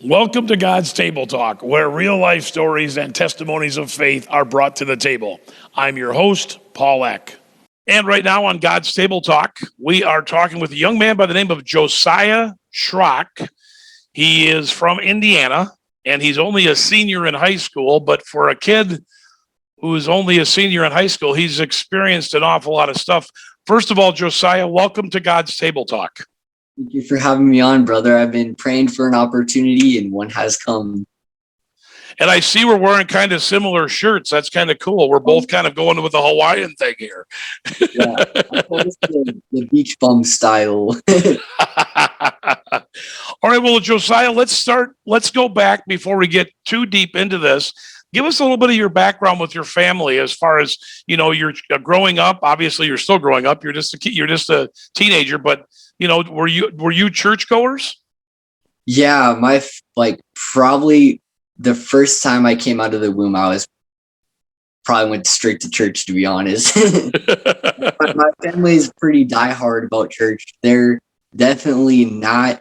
Welcome to God's Table Talk, where real life stories and testimonies of faith are brought to the table. I'm your host, Paul Eck. And right now on God's Table Talk, we are talking with a young man by the name of Josiah Shrock. He is from Indiana, and he's only a senior in high school, but for a kid who's only a senior in high school, he's experienced an awful lot of stuff. First of all, Josiah, welcome to God's Table Talk. Thank you for having me on, brother. I've been praying for an opportunity and one has come. And I see we're wearing kind of similar shirts. That's kind of cool. We're both kind of going with the Hawaiian thing here. Yeah, I call this the beach bum style. All right, well, Josiah, let's go back before we get too deep into this. Give us a little bit of your background with your family as far as, you're growing up. Obviously, you're still growing up. You're just a teenager, but were you churchgoers? Yeah, probably the first time I came out of the womb, I probably went straight to church, to be honest. My family is pretty diehard about church. They're definitely not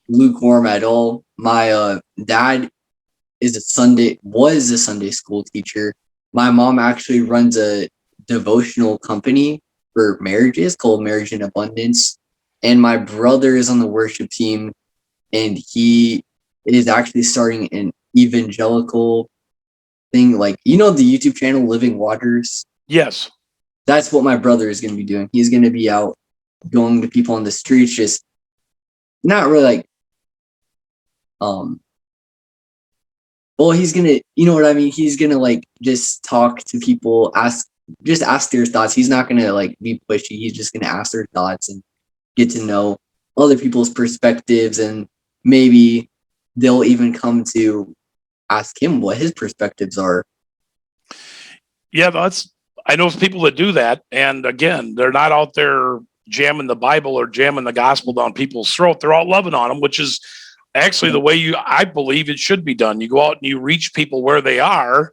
lukewarm at all. My dad was a Sunday school teacher. My mom actually runs a devotional company for marriages called Marriage in Abundance. And my brother is on the worship team, and he is actually starting an evangelical thing, the YouTube channel Living Waters. Yes. That's what my brother is going to be doing. He's going to be out going to people on the streets, just not really he's gonna, you know what I mean? He's gonna just talk to people, ask their thoughts. He's not gonna be pushy. He's just gonna ask their thoughts and get to know other people's perspectives, and maybe they'll even come to ask him what his perspectives are. Yeah, I know people that do that, and again, they're not out there jamming the Bible or jamming the gospel down people's throat. They're all loving on them, which is actually the way I believe it should be done. You go out and you reach people where they are,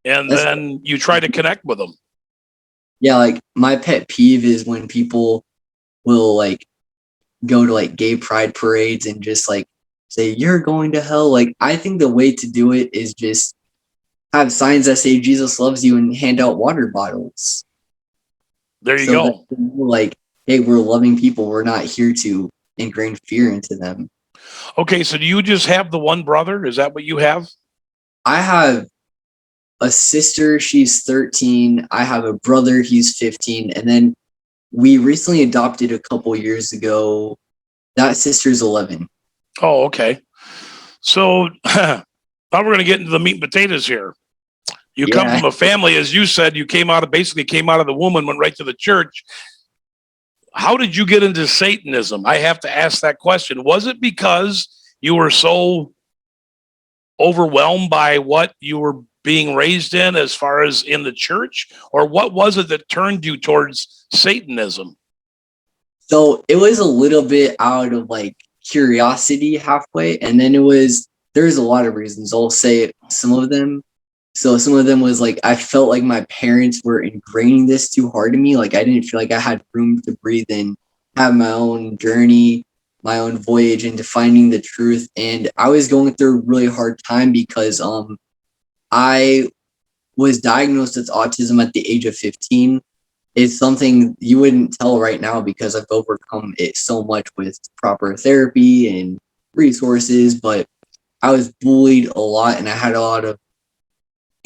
and then you try to connect with them. Yeah, my pet peeve is when people will go to gay pride parades and just say you're going to hell. I think the way to do it is just have signs that say Jesus loves you and hand out water bottles. There you go. Hey, we're loving people. We're not here to ingrain fear into them. Okay, so do you just have the one brother? Is that what you have? I have a sister. She's 13. I have a brother. He's 15. And then we recently adopted a couple years ago. That sister's 11. Oh, okay. So now we're going to get into the meat and potatoes here. You come from a family, as you said, you came out of the womb and went right to the church. How did you get into Satanism? I have to ask that question. Was it because you were so overwhelmed by what you were being raised in as far as in the church? Or what was it that turned you towards Satanism? So it was a little bit out of curiosity halfway. And then there's a lot of reasons. I'll say some of them. So some of them was I felt like my parents were ingraining this too hard in me. I didn't feel like I had room to breathe and have my own journey, my own voyage into finding the truth. And I was going through a really hard time because I was diagnosed with autism at the age of 15. It's something you wouldn't tell right now because I've overcome it so much with proper therapy and resources, but I was bullied a lot and I had a lot of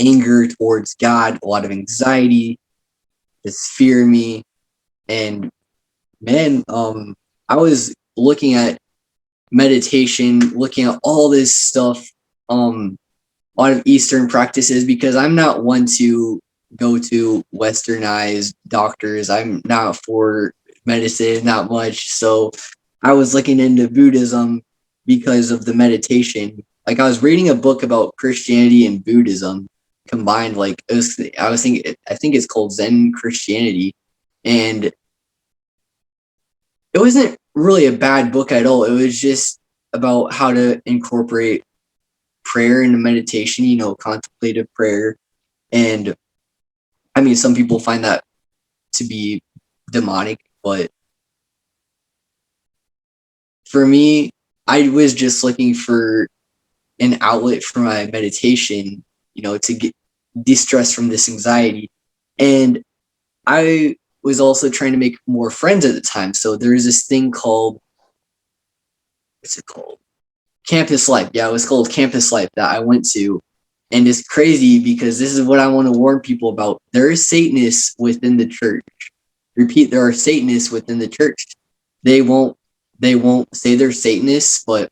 anger towards God, a lot of anxiety, just fear in me. And man, I was looking at meditation, looking at all this stuff, a lot of Eastern practices, because I'm not one to go to westernized doctors. I'm not for medicine, not much. So I was looking into Buddhism because of the meditation. I was reading a book about Christianity and Buddhism combined. I think it's called Zen Christianity, and it wasn't really a bad book at all. It was just about how to incorporate prayer into meditation, contemplative prayer. And I mean, some people find that to be demonic, but for me, I was just looking for an outlet for my meditation, to get de-stress from this anxiety. And I was also trying to make more friends at the time. So there's this thing called, what's it called? Campus Life. Yeah, it was called Campus Life that I went to. And it's crazy because this is what I want to warn people about. There is Satanists within the church. Repeat, there are Satanists within the church. They won't say they're Satanists, but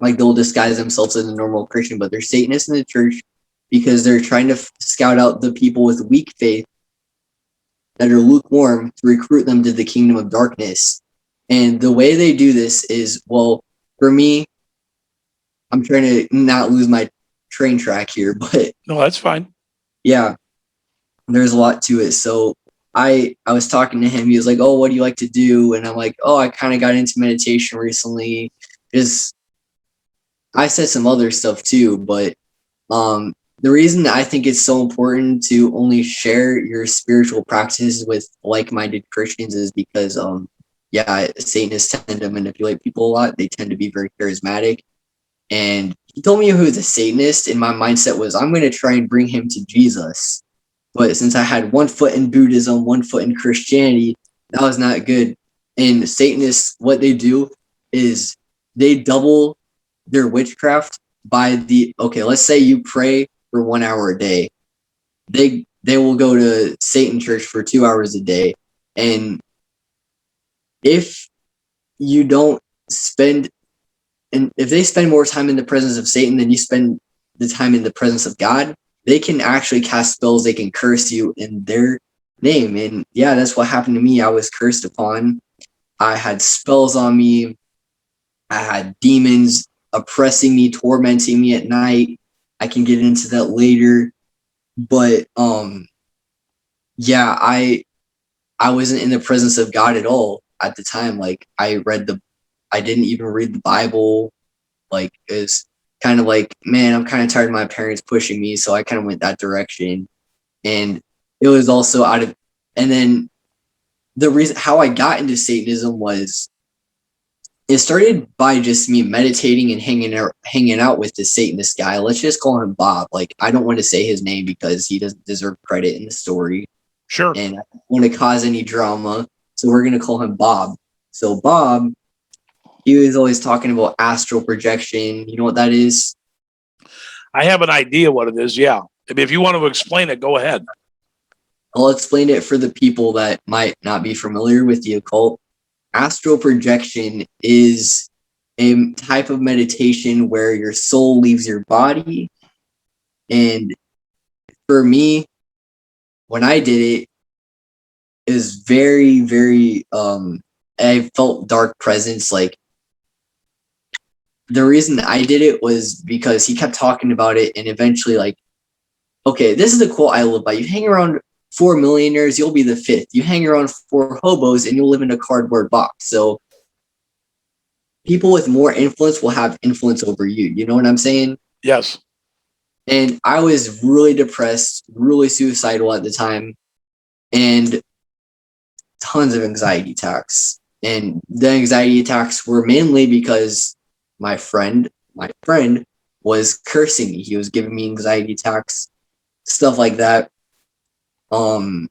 like they'll disguise themselves as a normal Christian, but they're Satanists in the church because they're trying to scout out the people with weak faith that are lukewarm to recruit them to the kingdom of darkness. And the way they do this is, well, for me, I'm trying to not lose my train track here, but No, that's fine. yeah, there's a lot to it. So I was talking to him. He was like, "Oh, what do you like to do?" And I'm like, "Oh, I kind of got into meditation recently." Just I said some other stuff too, but the reason that I think it's so important to only share your spiritual practices with like-minded Christians is because Satanists tend to manipulate people a lot. They tend to be very charismatic. And he told me he was a Satanist, and my mindset was I'm going to try and bring him to Jesus. But since I had one foot in Buddhism, one foot in Christianity, that was not good. And Satanists, what they do is they double their witchcraft by let's say you pray for 1 hour a day. They will go to Satan church for 2 hours a day. And if you don't spend and if they spend more time in the presence of Satan than you spend the time in the presence of God, they can actually cast spells. They can curse you in their name. And yeah, that's what happened to me. I was cursed upon. I had spells on me. I had demons oppressing me, tormenting me at night. I can get into that later. But I wasn't in the presence of God at all at the time. Like I didn't even read the Bible. Like it's kind of like, man, I'm kind of tired of my parents pushing me, so I kind of went that direction. And it was also and then the reason how I got into Satanism was it started by just me meditating and hanging out with this Satanist guy. Let's just call him Bob. Like I don't want to say his name because he doesn't deserve credit in the story. Sure. And I don't want to cause any drama, so we're gonna call him Bob. So Bob, he was always talking about astral projection. You know what that is? I have an idea what it is. Yeah. If you want to explain it, go ahead. I'll explain it for the people that might not be familiar with the occult. Astral projection is a type of meditation where your soul leaves your body. And for me, when I did it, it was very, very, I felt dark presence. Like the reason I did it was because he kept talking about it, and eventually, like, okay, this is the quote I live by. You hang around 4 millionaires, you'll be the fifth. You hang around 4 hobos and you'll live in a cardboard box. So people with more influence will have influence over you. You know what I'm saying? Yes. And I was really depressed, really suicidal at the time, and tons of anxiety attacks. And the anxiety attacks were mainly because my friend was cursing me. He was giving me anxiety attacks, stuff like that. But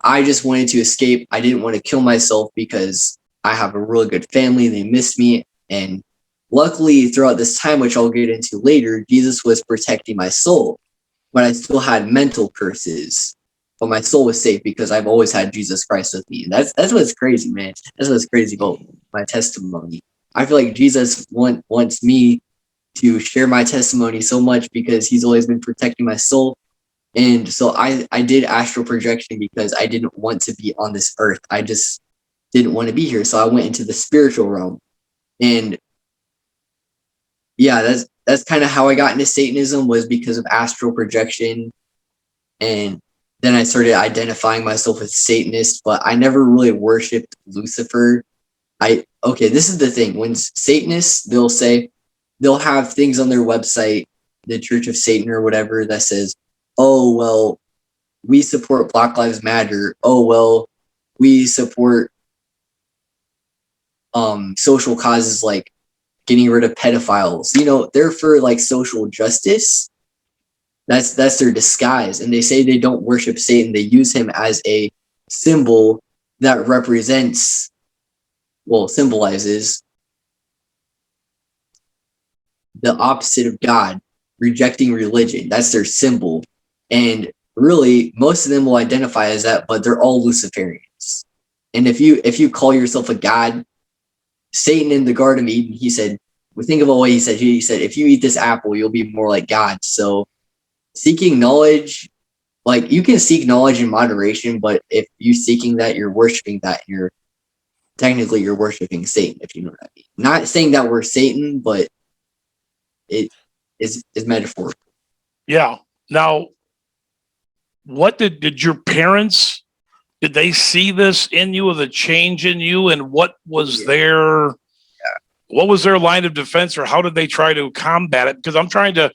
I just wanted to escape. I didn't want to kill myself because I have a really good family. They miss me. And luckily, throughout this time, which I'll get into later, Jesus was protecting my soul. But I still had mental curses. But my soul was safe because I've always had Jesus Christ with me. And that's what's crazy, man. That's what's crazy about my testimony. I feel like Jesus wants me to share my testimony so much because he's always been protecting my soul. And so I did astral projection because I didn't want to be on this earth. I just didn't want to be here. So I went into the spiritual realm. And yeah, that's kind of how I got into Satanism, was because of astral projection. And then I started identifying myself as Satanist, but I never really worshipped Lucifer. This is the thing. When Satanists, they'll have things on their website, the Church of Satan or whatever, that says, oh, well, we support Black Lives Matter. Oh, well, we support social causes like getting rid of pedophiles. They're for like social justice. That's their disguise. And they say they don't worship Satan. They use him as a symbol that symbolizes the opposite of God, rejecting religion. That's their symbol. And really, most of them will identify as that, but they're all Luciferians. And if you call yourself a god, Satan in the Garden of Eden, he said, think about what he said. He said, if you eat this apple, you'll be more like God. So seeking knowledge, like you can seek knowledge in moderation, but if you're seeking that, you're worshiping that, you're worshiping Satan, if you know what I mean. Not saying that we're Satan, but it is metaphorical. Yeah. Now, what did your parents, did they see this in you, or the change in you, and what was their line of defense, or how did they try to combat it? Because I'm trying to,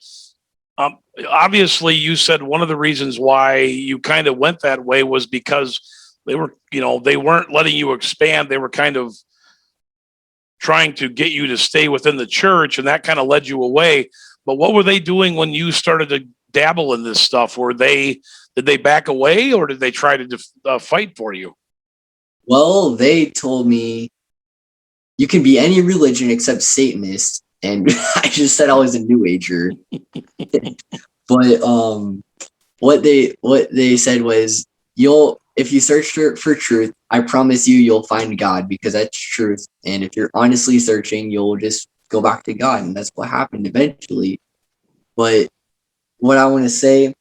obviously you said one of the reasons why you kind of went that way was because they weren't letting you expand. They were kind of trying to get you to stay within the church, and that kind of led you away. But what were they doing when you started to dabble in this stuff? Did they back away, or did they try to fight for you? Well, they told me you can be any religion except Satanist, and I just said I was a New Ager. But what they said was, if you search for truth, I promise you'll find God, because that's truth. And if you're honestly searching, you'll just go back to God, and that's what happened eventually. But what I want to say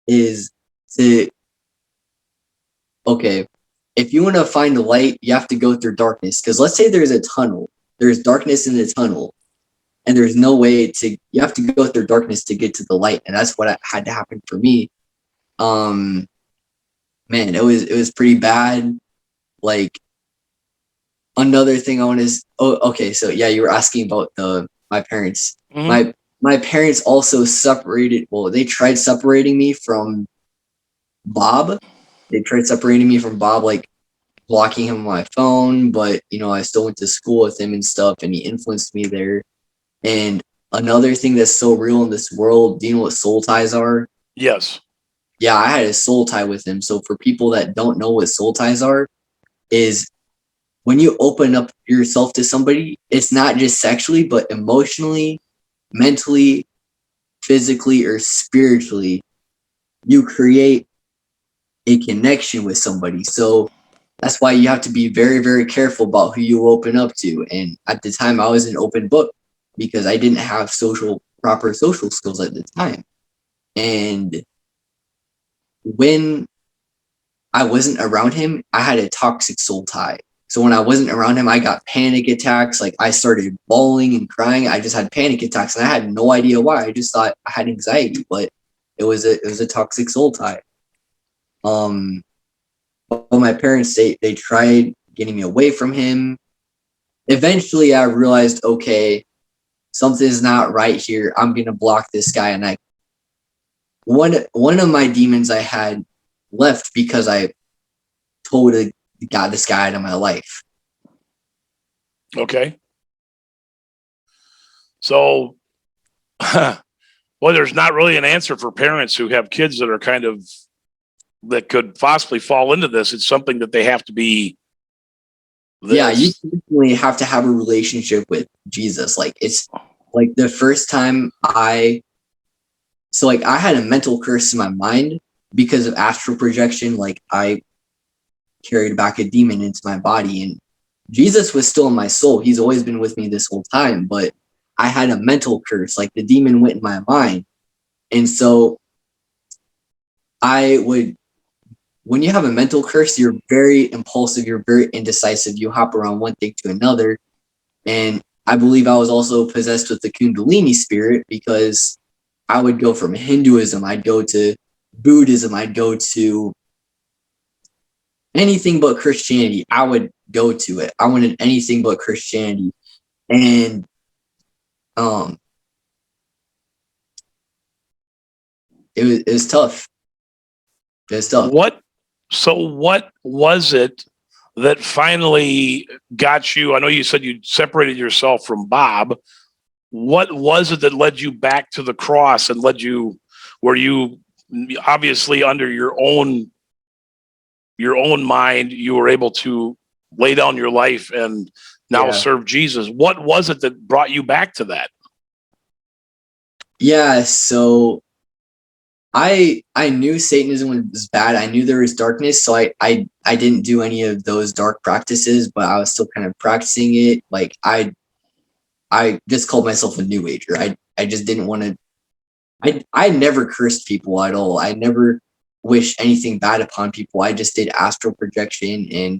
is if you want to find the light, you have to go through darkness. Because let's say there's a tunnel, there's darkness in the tunnel, and there's no way you have to go through darkness to get to the light. And that's what had to happen for me. Man, it was pretty bad. Like, another thing I want to, so yeah, you were asking about my parents. Mm-hmm. My parents also separated, they tried separating me from Bob. Like blocking him on my phone, but I still went to school with him and stuff, and he influenced me there. And another thing that's so real in this world, do you know what soul ties are? Yes. Yeah, I had a soul tie with him. So for people that don't know what soul ties are, is when you open up yourself to somebody, it's not just sexually, but emotionally, mentally, physically, or spiritually, you create a connection with somebody. So that's why you have to be very, very careful about who you open up to. And at the time, I was an open book because I didn't have proper social skills at the time. And when I wasn't around him, I had a toxic soul tie. So when I wasn't around him, I got panic attacks. Like, I started bawling and crying. I just had panic attacks, and I had no idea why. I just thought I had anxiety, but it was a toxic soul tie. But my parents, they tried getting me away from him. Eventually, I realized, okay, something's not right here. I'm gonna block this guy. And one of my demons I had left because I got this guy out of my life. Okay. So, there's not really an answer for parents who have kids that are that could possibly fall into this. It's something that they have to be. Yeah, you definitely have to have a relationship with Jesus. Like, it's like the first time I had a mental curse in my mind because of astral projection. Like, I carried back a demon into my body, and Jesus was still in my soul. He's always been with me this whole time, but I had a mental curse. Like, the demon went in my mind. And so when you have a mental curse, you're very impulsive, you're very indecisive, you hop around one thing to another. And I believe I was also possessed with the Kundalini spirit, because I would go from Hinduism, I'd go to Buddhism, I'd go to anything but Christianity. I would go to it. I wanted anything but Christianity. And it was tough. It was tough. What was it that finally got you? I know you said you separated yourself from Bob. What was it that led you back to the cross and were you obviously under your own mind, you were able to lay down your life and now serve Jesus? What was it that brought you back to that? Yeah, so I knew Satanism was bad. I knew there was darkness, so I didn't do any of those dark practices, but I was still kind of practicing it. Like I just called myself a new ager. I just didn't want to. I never cursed people at all. I never wished anything bad upon people. I just did astral projection and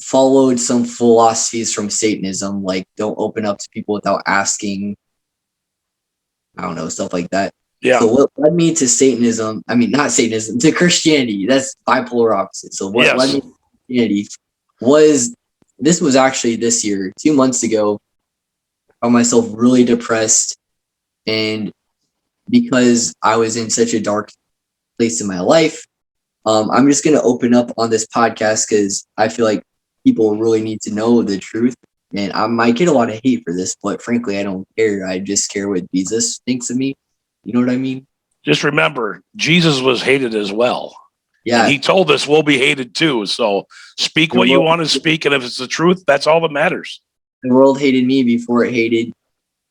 followed some philosophies from Satanism, like don't open up to people without asking. I don't know, stuff like that. Yeah. So what led me to Satanism? I mean, not Satanism, to Christianity. That's bipolar opposite. So what led me to Christianity was this was actually this year, 2 months ago. I found myself really depressed, and because I was in such a dark place in my life, I'm just gonna open up on this podcast because I feel like people really need to know the truth. And I might get a lot of hate for this, but frankly, I don't care. I just care what Jesus thinks of me. You know what I mean? Just remember, Jesus was hated as well. Yeah. And he told us we'll be hated too. So speak what you want to speak. And if it's the truth, that's all that matters. The world hated me before it hated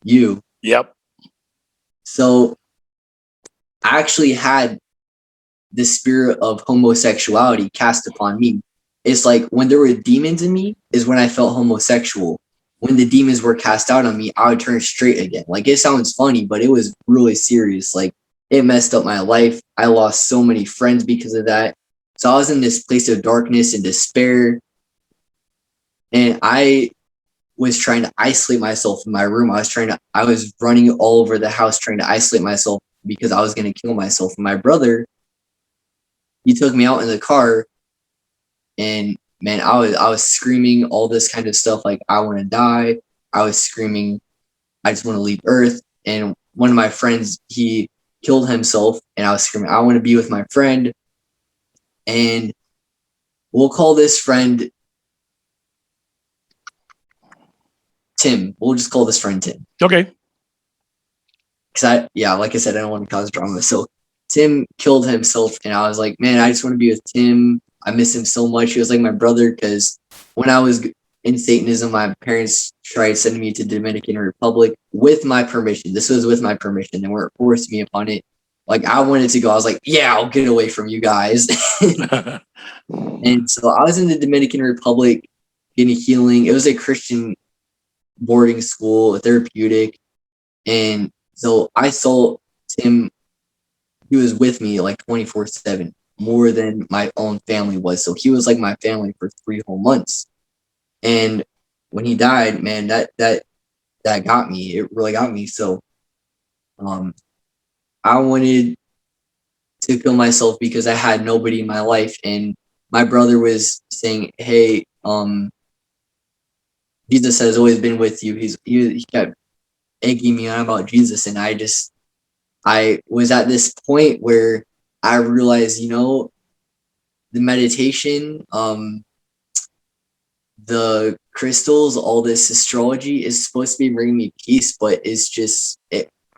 you. Yep. So I actually had the spirit of homosexuality cast upon me. It's like when there were demons in me is when I felt homosexual. When the demons were cast out on me, I would turn straight again. Like, it sounds funny, but it was really serious. Like, it messed up my life. I lost so many friends because of that. So I was in this place of darkness and despair. And I was trying to isolate myself in my room. I was running all over the house trying to isolate myself because I was going to kill myself. And my brother, he took me out in the car, and man, I was screaming all this kind of stuff like I want to die. I was screaming, I just want to leave Earth. And one of my friends, he killed himself, and I was screaming, I want to be with my friend. And we'll call this friend Tim. We'll just call this friend Tim. Okay. Because like I said, I don't want to cause drama. So Tim killed himself, and I was like, man, I just want to be with Tim. I miss him so much. He was like my brother, because when I was in Satanism, my parents tried sending me to Dominican Republic with my permission. This was with my permission. They weren't forcing me upon it. Like, I wanted to go. I was like, yeah, I'll get away from you guys. And so I was in the Dominican Republic getting healing. It was a Christian boarding school, a therapeutic. And so I saw Tim. He was with me like 24/7, more than my own family was. So he was like my family for 3 whole months. And when he died, man, that got me. It really got me. So I wanted to kill myself because I had nobody in my life. And my brother was saying, hey, Jesus has always been with you. He kept egging me on about Jesus. And I was at this point where I realized, the meditation, the crystals, all this astrology is supposed to be bringing me peace, but it's just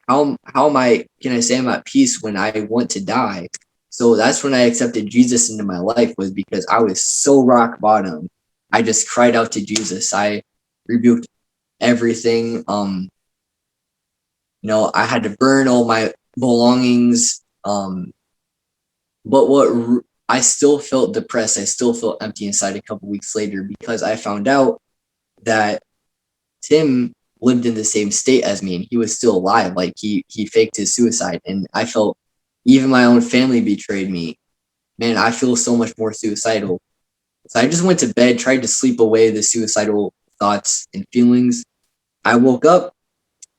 how can I say I'm at peace when I want to die? So that's when I accepted Jesus into my life, was because I was so rock bottom. I just cried out to Jesus. I rebuked everything. I had to burn all my belongings. But I still felt depressed. I still felt empty inside a couple weeks later, because I found out that Tim lived in the same state as me, and he was still alive. Like, he faked his suicide, and I felt even my own family betrayed me. Man, I feel so much more suicidal. So I just went to bed, tried to sleep away the suicidal thoughts and feelings. I woke up,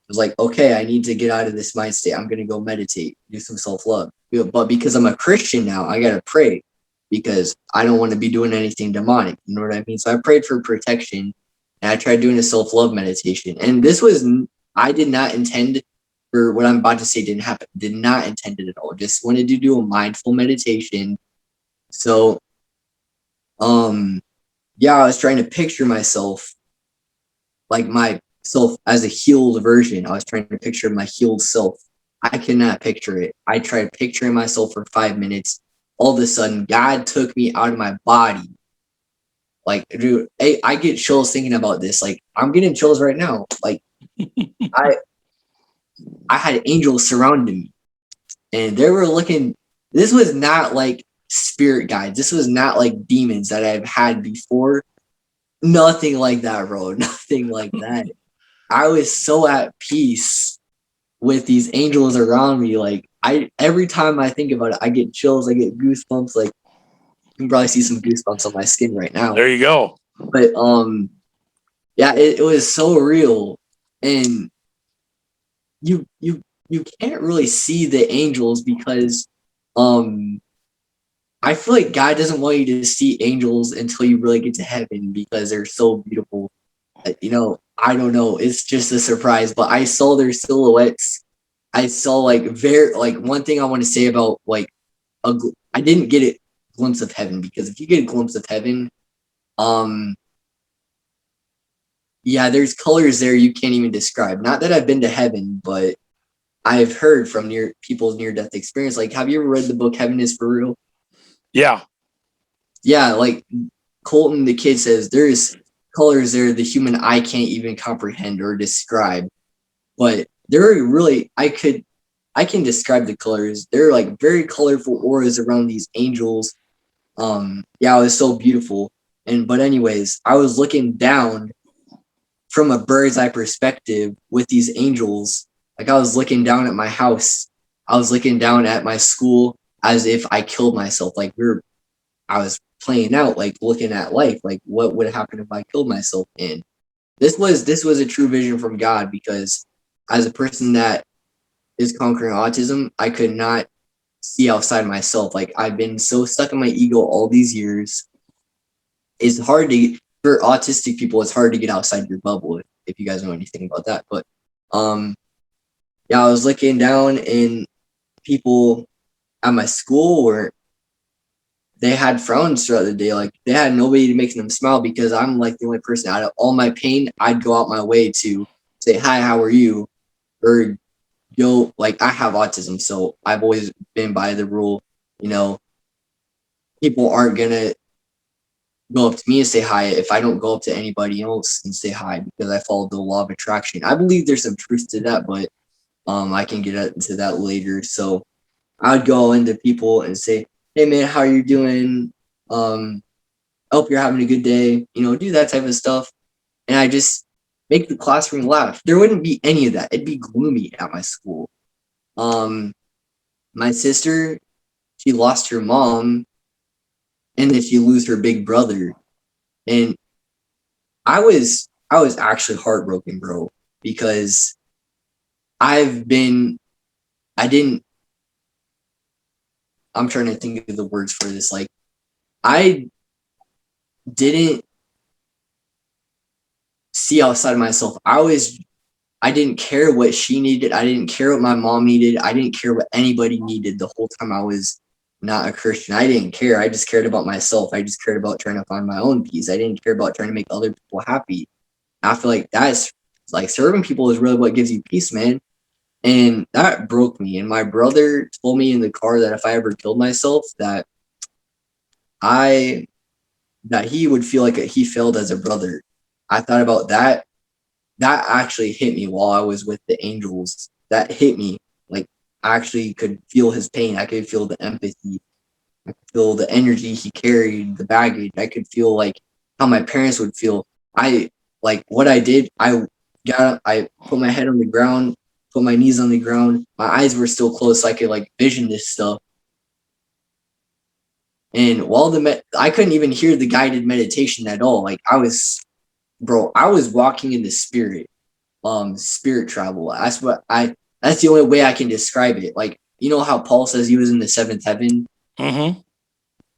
was like, okay, I need to get out of this mind state. I'm going to go meditate, do some self-love. But because I'm a Christian now, I got to pray, because I don't want to be doing anything demonic. You know what I mean? So I prayed for protection, and I tried doing a self-love meditation. And I did not intend for what I'm about to say didn't happen. Did not intend it at all. Just wanted to do a mindful meditation. So Yeah, I was trying to picture myself, like myself as a healed version. I was trying to picture my healed self. I could not picture it. I tried picturing myself for 5 minutes. All of a sudden, God took me out of my body. Like, dude, I get chills thinking about this. Like, I'm getting chills right now. Like, I I had angels surrounding me, and they were looking. This was not like spirit guides. This was not like demons that I've had before. Nothing like that, bro. Nothing like that. I was so at peace with these angels around me. Like, I every time I think about it, I get chills. I get goosebumps. Like, you can probably see some goosebumps on my skin right now. There you go. But yeah, it was so real, and you can't really see the angels because I feel like God doesn't want you to see angels until you really get to heaven because they're so beautiful. I don't know. It's just a surprise, but I saw their silhouettes. I saw like one thing I want to say about like I didn't get a glimpse of heaven because if you get a glimpse of heaven, um, yeah, there's colors there you can't even describe. Not that I've been to heaven, but I've heard from people's near death experience. Like, have you ever read the book Heaven is for Real? Yeah. Yeah, like Colton, the kid says, there's colors there the human eye can't even comprehend or describe. But they're really, I can describe the colors. They're like very colorful auras around these angels. Yeah, it was so beautiful. But anyways, I was looking down from a bird's eye perspective with these angels. Like I was looking down at my house. I was looking down at my school as if I killed myself. I was playing out, like looking at life, like what would happen if I killed myself? And this was a true vision from God because as a person that is conquering autism, I could not see outside myself. Like I've been so stuck in my ego all these years. It's hard to for autistic people. It's hard to get outside your bubble if you guys know anything about that. But um, yeah, I was looking down and people at my school were they had frowns throughout the day. Like they had nobody to make them smile because I'm like the only person out of all my pain. I'd go out my way to say hi, how are you, or yo, like I have autism, so I've always been by the rule. You know, people aren't gonna go up to me and say hi if I don't go up to anybody else and say hi because I follow the law of attraction. I believe there's some truth to that, but I can get into that later. So I would go into people and say, "Hey man, how are you doing? I hope you're having a good day." Do that type of stuff, and I just make the classroom laugh. There wouldn't be any of that. It'd be gloomy at my school. My sister, she lost her mom, and then she lose her big brother, and I was actually heartbroken, bro, because I've been I didn't I'm trying to think of the words for this. Like I didn't see outside of myself. I didn't care what she needed. I didn't care what my mom needed. I didn't care what anybody needed the whole time I was not a Christian. I didn't care. I just cared about myself. I just cared about trying to find my own peace. I didn't care about trying to make other people happy. I feel like that's like serving people is really what gives you peace, man. And that broke me. And my brother told me in the car that if I ever killed myself, I that he would feel like he failed as a brother. I thought about that. That actually hit me while I was with the angels. That hit me. Like I actually could feel his pain. I could feel the empathy. I could feel the energy he carried, the baggage. I could feel like how my parents would feel. I like what I did. I put my head on the ground, put my knees on the ground. My eyes were still closed, so I could like vision this stuff. And while I couldn't even hear the guided meditation at all. Like I was walking in the spirit. Spirit travel. That's the only way I can describe it. Like, how Paul says he was in the seventh heaven? Mm-hmm.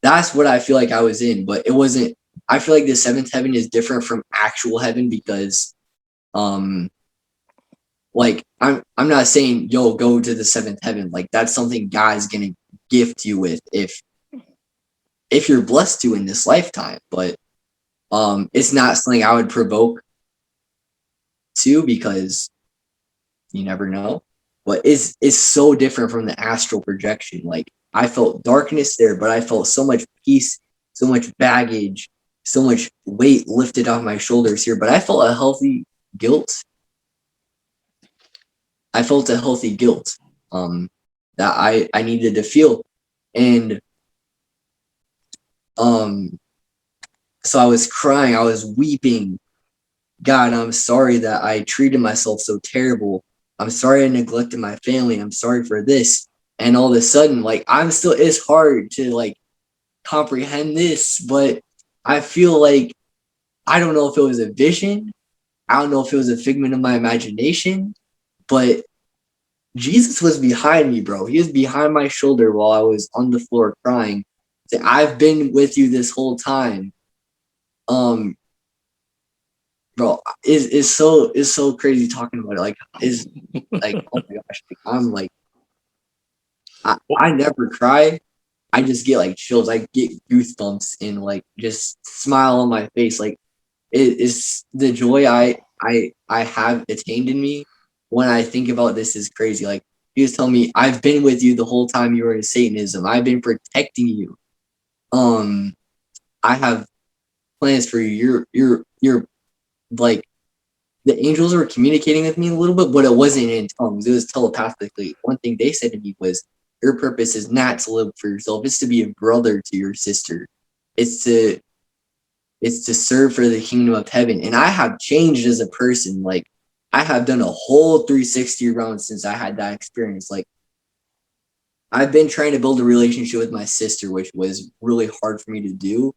That's what I feel like I was in, but it wasn't. I feel like the seventh heaven is different from actual heaven because like I'm not saying yo go to the seventh heaven. Like that's something God's gonna gift you with if you're blessed to in this lifetime. But it's not something I would provoke to, because you never know. But it's so different from the astral projection. Like, I felt darkness there, but I felt so much peace, so much baggage, so much weight lifted off my shoulders here. But I felt a healthy guilt. I felt a healthy guilt that I needed to feel. And so I was crying, I was weeping. God, I'm sorry that I treated myself so terrible. I'm sorry I neglected my family. I'm sorry for this. And all of a sudden, like, it's hard to like comprehend this, but I feel like, I don't know if it was a vision. I don't know if it was a figment of my imagination, but Jesus was behind me, bro. He was behind my shoulder while I was on the floor crying. I've been with you this whole time. Bro, is so crazy talking about it. Like, is like, oh my gosh, like, I'm like, I never cry. I just get like chills. I get goosebumps and like just smile on my face. Like, it is the joy I have attained in me when I think about this is crazy. Like, he was telling me, I've been with you the whole time you were in Satanism. I've been protecting you. I have plans for you. You're like, the angels were communicating with me a little bit, but it wasn't in tongues. It was telepathically. One thing they said to me was, your purpose is not to live for yourself. It's to be a brother to your sister. It's to serve for the kingdom of heaven. And I have changed as a person. Like, I have done a whole 360 around since I had that experience. Like, I've been trying to build a relationship with my sister, which was really hard for me to do.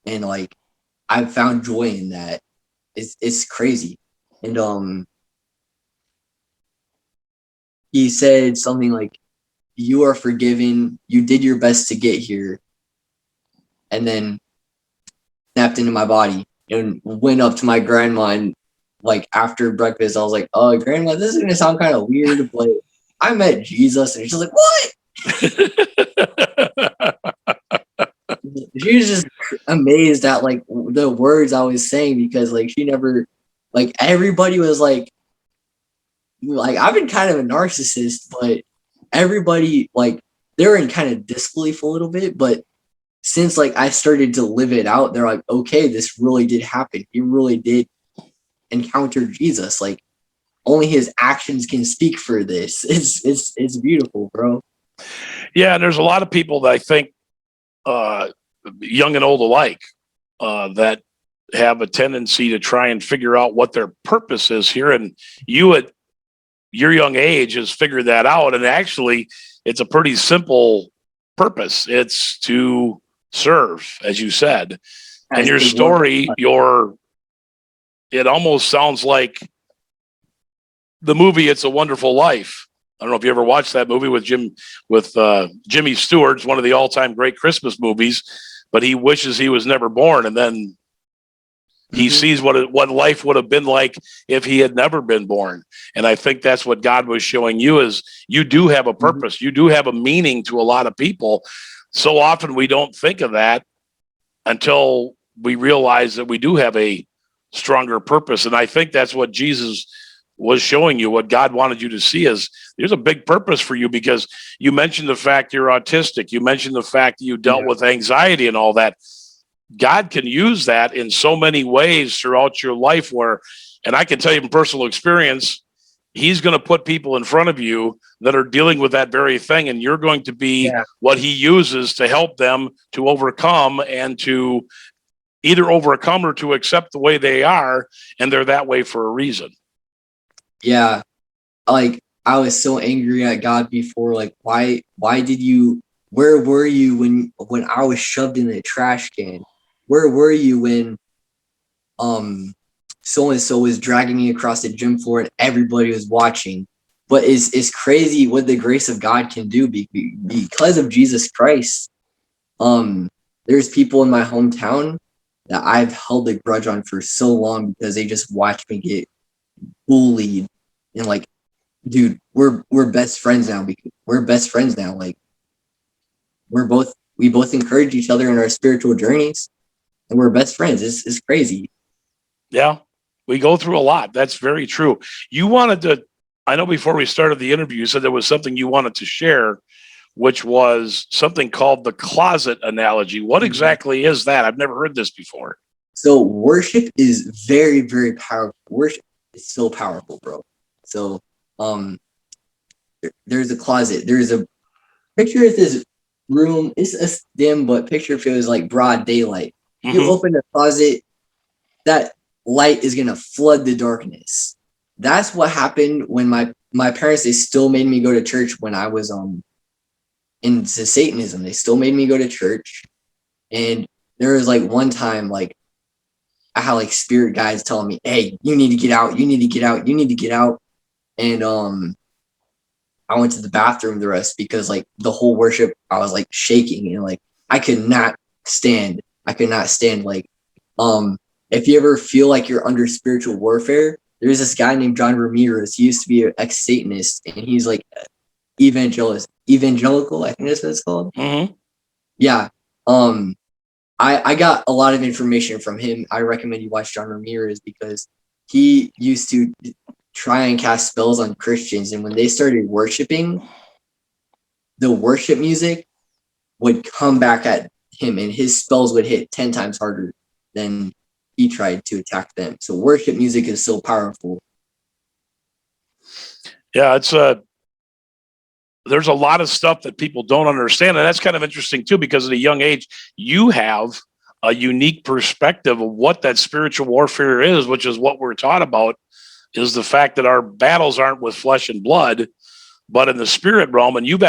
And like, I've found joy in that. It's crazy. And he said something like, you are forgiven, you did your best to get here, and then snapped into my body and went up to my grandma. And like, after breakfast, I was like, oh, grandma, this is gonna sound kind of weird, but I met Jesus. And she's like, what? She was just amazed at like the words I was saying, because like, she never, like, everybody was like I've been kind of a narcissist, but everybody, like, they were in kind of disbelief a little bit. But since like I started to live it out, they're like, okay, this really did happen. He really did encounter Jesus. Like, only his actions can speak for this. It's beautiful, bro. Yeah, and there's a lot of people that I think, young and old alike, that have a tendency to try and figure out what their purpose is here. And you, at your young age, has figured that out. And actually, it's a pretty simple purpose. It's to serve, as you said. And your story, it almost sounds like the movie It's a Wonderful Life. I don't know if you ever watched that movie with Jimmy Stewart. It's one of the all-time great Christmas movies, but he wishes he was never born, and then he sees what life would have been like if he had never been born. And I think that's what God was showing you, is you do have a purpose. You do have a meaning to a lot of people. So often we don't think of that until we realize that we do have a stronger purpose. And I think that's what Jesus was showing you, what God wanted you to see, is there's a big purpose for you, because you mentioned the fact you're autistic. You mentioned the fact that you dealt with anxiety and all that. God can use that in so many ways throughout your life, and I can tell you from personal experience, he's going to put people in front of you that are dealing with that very thing. And you're going to be what he uses to help them to overcome, and to either overcome or to accept the way they are. And they're that way for a reason. Yeah. Like, I was so angry at God before. Like, why did you, where were you when I was shoved in the trash can? Where were you when so-and-so was dragging me across the gym floor and everybody was watching? But it's crazy what the grace of God can do because of Jesus Christ. There's people in my hometown that I've held a grudge on for so long, because they just watched me get bullied. And like, dude, we're best friends now. We're best friends now. Like, we're both we both encourage each other in our spiritual journeys, and we're best friends. It's crazy. Yeah, we go through a lot. That's very true. You wanted to, I know before we started the interview, you said there was something you wanted to share, which was something called the closet analogy. What exactly is that? I've never heard this before. So worship is very, very powerful. Worship is so powerful, bro. So there's a closet. There's a picture of this room. It's dim, but picture if it was like broad daylight. You open the closet, that light is gonna flood the darkness. That's what happened when my parents, they still made me go to church when I was into Satanism. They still made me go to church. And there was like one time, like I had like spirit guides telling me, hey, you need to get out, you need to get out, you need to get out. And I went to the bathroom the rest because like the whole worship, I was like shaking and like I could not stand. Like if you ever feel like you're under spiritual warfare, there's this guy named John Ramirez. He used to be an ex-Satanist, and he's like evangelical, I think that's what it's called. Yeah. I got a lot of information from him. I recommend you watch John Ramirez because he used to try and cast spells on Christians, and when they started worshiping, the worship music would come back at him, and his spells would hit 10 times harder than he tried to attack them. So worship music is so powerful. Yeah, there's a lot of stuff that people don't understand, and that's kind of interesting too, because at a young age, you have a unique perspective of what that spiritual warfare is, which is what we're taught about, is the fact that our battles aren't with flesh and blood, but in the spirit realm. And you've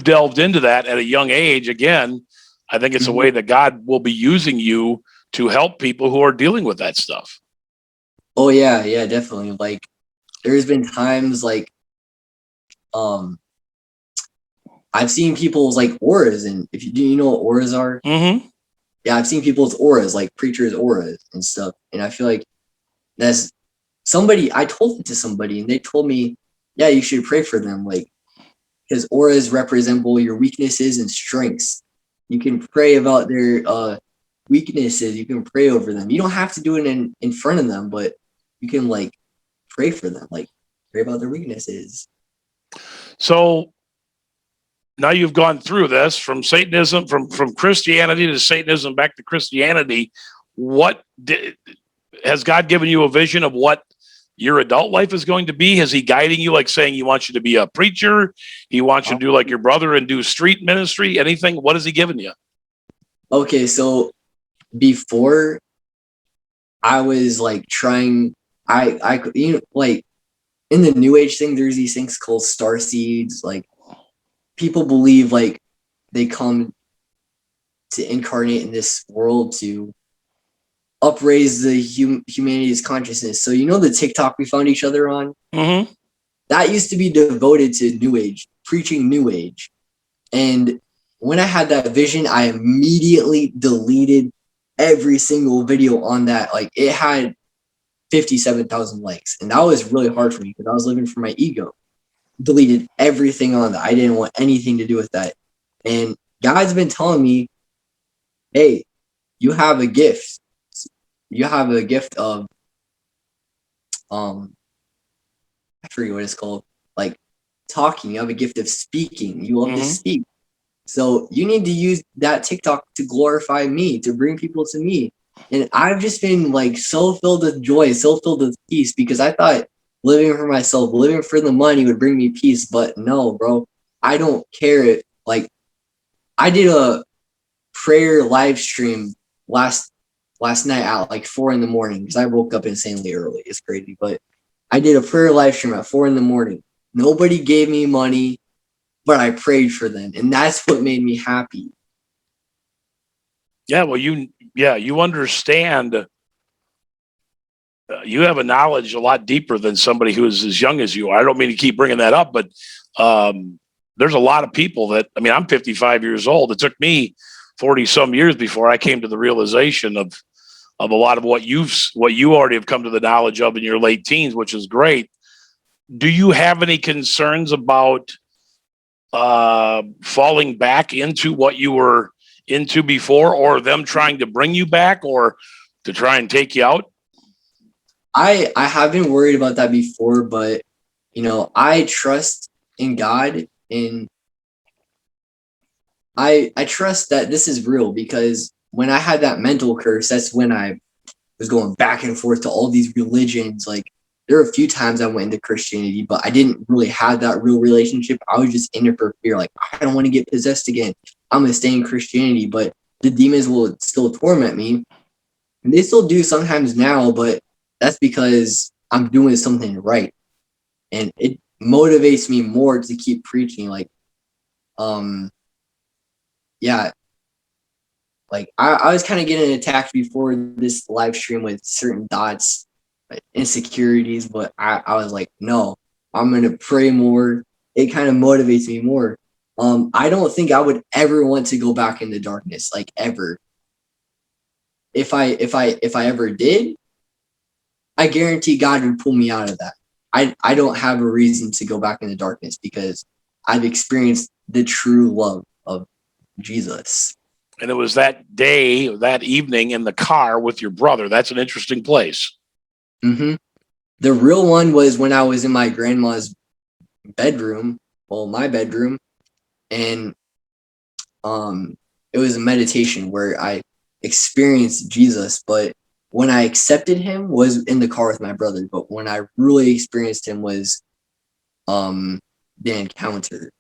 delved into that at a young age. Again, I think it's a way that God will be using you to help people who are dealing with that stuff. Oh yeah, definitely. Like there's been times like I've seen people's like auras, and if you know what auras are? Yeah, I've seen people's auras, like preachers' auras and stuff. And I feel like that's somebody, I told it to somebody and they told me, yeah, you should pray for them. Like, because auras represent your weaknesses and strengths. You can pray about their weaknesses. You can pray over them. You don't have to do it in front of them, but you can like pray for them, like pray about their weaknesses. So now you've gone through this from Satanism, from Christianity to Satanism, back to Christianity. Has God given you a vision of what your adult life is going to be? Is he guiding you, like saying he wants you to be a preacher? He wants you to do like your brother and do street ministry, anything? What has he given you? Okay, so before I was like trying, I you know, like in the new age thing, there's these things called star seeds. Like people believe like they come to incarnate in this world to upraise the humanity's consciousness. So you know the TikTok we found each other on? That used to be devoted to new age, preaching new age. And when I had that vision, I immediately deleted every single video on that. Like it had 57,000 likes. And that was really hard for me because I was living for my ego. Deleted everything on that. I didn't want anything to do with that. And God's been telling me, hey, you have a gift. You have a gift of I forget what it's called, like talking. You have a gift of speaking. You love to speak. So you need to use that TikTok to glorify me, to bring people to me. And I've just been like so filled with joy, so filled with peace, because I thought living for myself, living for the money would bring me peace. But no, bro, I don't care. Like I did a prayer live stream last night at like 4 a.m. because I woke up insanely early. It's crazy, but I did a prayer live stream at 4 a.m. Nobody gave me money, but I prayed for them, and that's what made me happy. Yeah, well, you understand. You have a knowledge a lot deeper than somebody who is as young as you are. I don't mean to keep bringing that up, but there's a lot of people that, I mean, I'm 55 years old. It took me 40 some years before I came to the realization of a lot of what you already have come to the knowledge of in your late teens, which is great. Do you have any concerns about falling back into what you were into before, or them trying to bring you back or to try and take you out? I have been worried about that before, but I trust in God, and I trust that this is real, because when I had that mental curse, that's when I was going back and forth to all these religions. Like, there were a few times I went into Christianity, but I didn't really have that real relationship. I was just in it for fear. Like, I don't want to get possessed again. I'm going to stay in Christianity, but the demons will still torment me. And they still do sometimes now, but that's because I'm doing something right. And it motivates me more to keep preaching. Like, yeah, like I was kind of getting attacked before this live stream with certain thoughts, like insecurities, but I was like, no, I'm gonna pray more. It kind of motivates me more. I don't think I would ever want to go back into darkness, like, ever. If I ever did, I guarantee God would pull me out of that. I don't have a reason to go back into darkness, because I've experienced the true love of Jesus. And it was that day, that evening in the car with your brother. That's an interesting place. Mm-hmm. The real one was when I was in my grandma's bedroom, well, my bedroom, and it was a meditation where I experienced Jesus. But when I accepted him was in the car with my brother. But when I really experienced him was the encounter.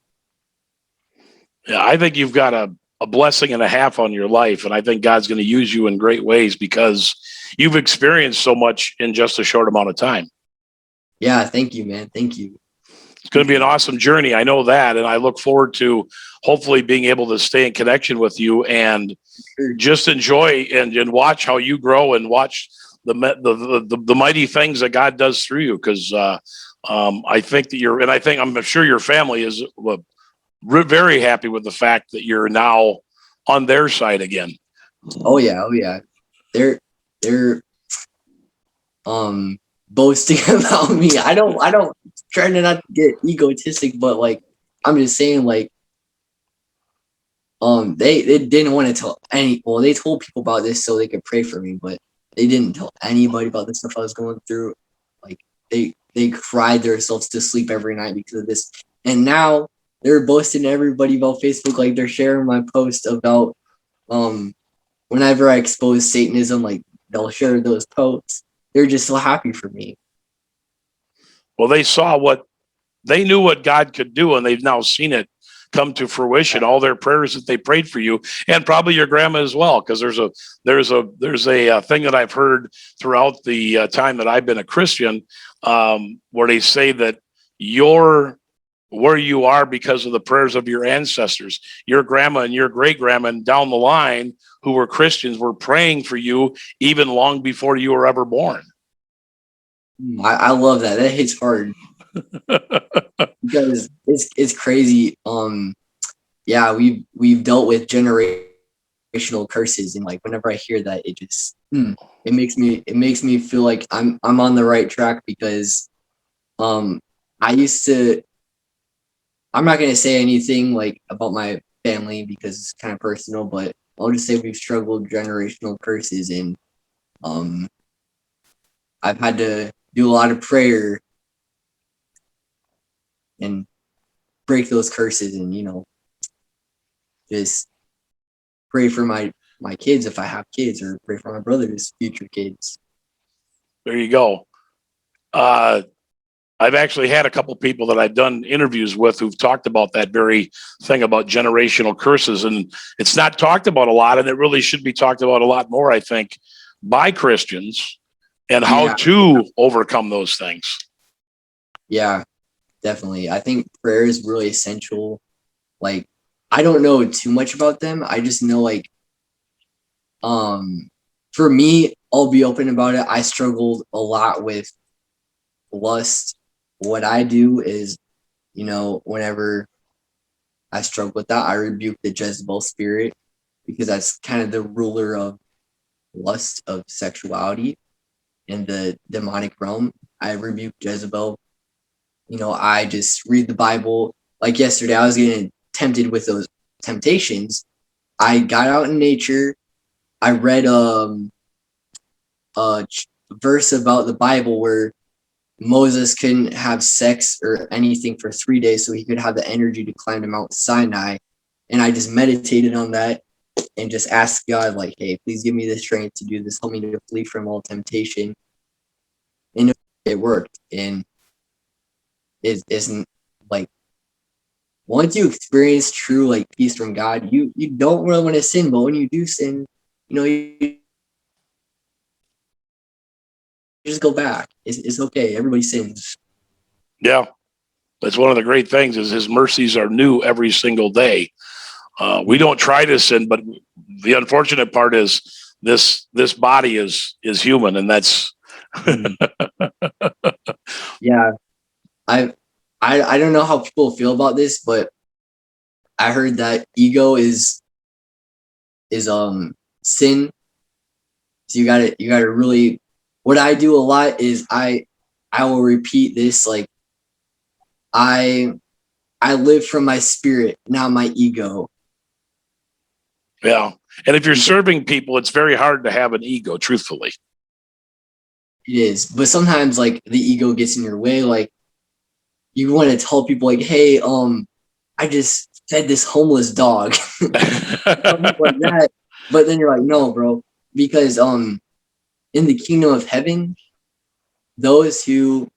Yeah, I think you've got a blessing and a half on your life, and I think God's going to use you in great ways because you've experienced so much in just a short amount of time. Yeah, thank you, man. Thank you. It's going to be an awesome journey. I know that, and I look forward to hopefully being able to stay in connection with you and just enjoy and watch how you grow and watch the mighty things that God does through you. Because I think that I'm sure your family is very happy with the fact that you're now on their side again. Oh yeah. They're boasting about me. I don't try to not get egotistic, but like, I'm just saying, like, they didn't want to tell they told people about this so they could pray for me, but they didn't tell anybody about the stuff I was going through. Like, they cried themselves to sleep every night because of this. And now they're boasting to everybody about Facebook, like they're sharing my post about whenever I expose Satanism, like they'll share those posts. They're just so happy for me. Well, they knew what God could do, and they've now seen it come to fruition. All their prayers that they prayed for you, and probably your grandma as well, because there's a thing that I've heard throughout the time that I've been a Christian, where they say that you're where you are because of the prayers of your ancestors. Your grandma and your great grandma down the line, who were Christians, were praying for you even long before you were ever born. I love that. That hits hard. Because it's crazy. Yeah, we've dealt with generational curses, and like, whenever I hear that, it just it makes me feel like I'm on the right track, because I used to, I'm not gonna say anything like about my family because it's kind of personal, but I'll just say we've struggled with generational curses, and um I've had to do a lot of prayer and break those curses, and just pray for my kids if I have kids, or pray for my brother's future kids. There you go. I've actually had a couple people that I've done interviews with who've talked about that very thing about generational curses, and it's not talked about a lot, and it really should be talked about a lot more, I think, by Christians, and how to overcome those things. Yeah, definitely. I think prayer is really essential. Like, I don't know too much about them. I just know, like, for me, I'll be open about it. I struggled a lot with lust. What I do is, whenever I struggle with that, I rebuke the Jezebel spirit, because that's kind of the ruler of lust, of sexuality in the demonic realm. I rebuke Jezebel. I just read the Bible. like yesterday, I was getting tempted with those temptations. I got out in nature. I read a verse about the Bible where Moses couldn't have sex or anything for 3 days so he could have the energy to climb to Mount Sinai. And I just meditated on that and just asked God, like, hey, please give me the strength to do this. Help me to flee from all temptation. And it worked. And it isn't like, once you experience true like peace from God, you don't really want to sin, but when you do sin, you just go back. It's okay. Everybody sins. Yeah. That's one of the great things is his mercies are new every single day. We don't try to sin, but the unfortunate part is this body is human, and that's yeah. I don't know how people feel about this, but I heard that ego is sin. So you gotta really, what I do a lot is I will repeat this, like, I live from my spirit, not my ego. Yeah. And if you're serving people, it's very hard to have an ego, truthfully. It is. But sometimes like the ego gets in your way. Like you want to tell people like, hey, I just fed this homeless dog. Like that. But then you're like, no, bro. Because in the kingdom of heaven, those who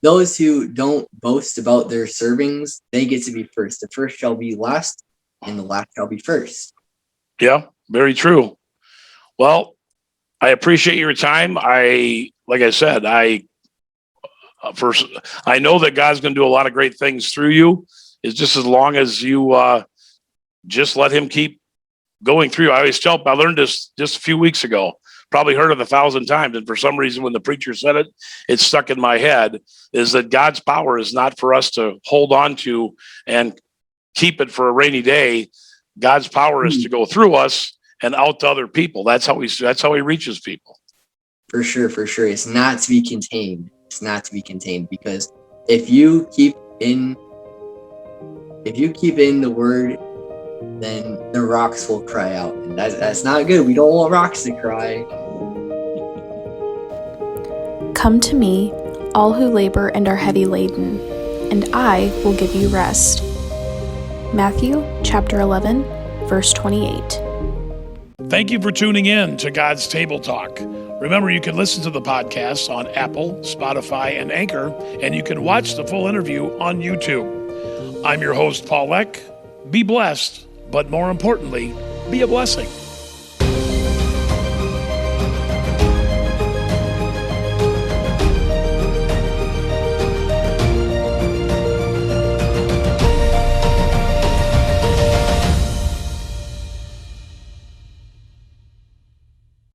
don't boast about their servings, they get to be first. The first shall be last, and the last shall be first. Yeah, very true. Well, I appreciate your time. Like I said, I know that God's going to do a lot of great things through you. It's just as long as you just let him keep going through. I learned this just a few weeks ago, probably heard it 1,000 times. And for some reason, when the preacher said it, it stuck in my head, is that God's power is not for us to hold on to and keep it for a rainy day. God's power is to go through us and out to other people. That's how he reaches people. For sure. It's not to be contained. Because if you keep in the word, then the rocks will cry out. And that's not good. We don't want rocks to cry. Come to me, all who labor and are heavy laden, and I will give you rest. Matthew chapter 11, verse 28. Thank you for tuning in to God's Table Talk. Remember, you can listen to the podcast on Apple, Spotify, and Anchor, and you can watch the full interview on YouTube. I'm your host, Paul Eck. Be blessed, but more importantly, be a blessing.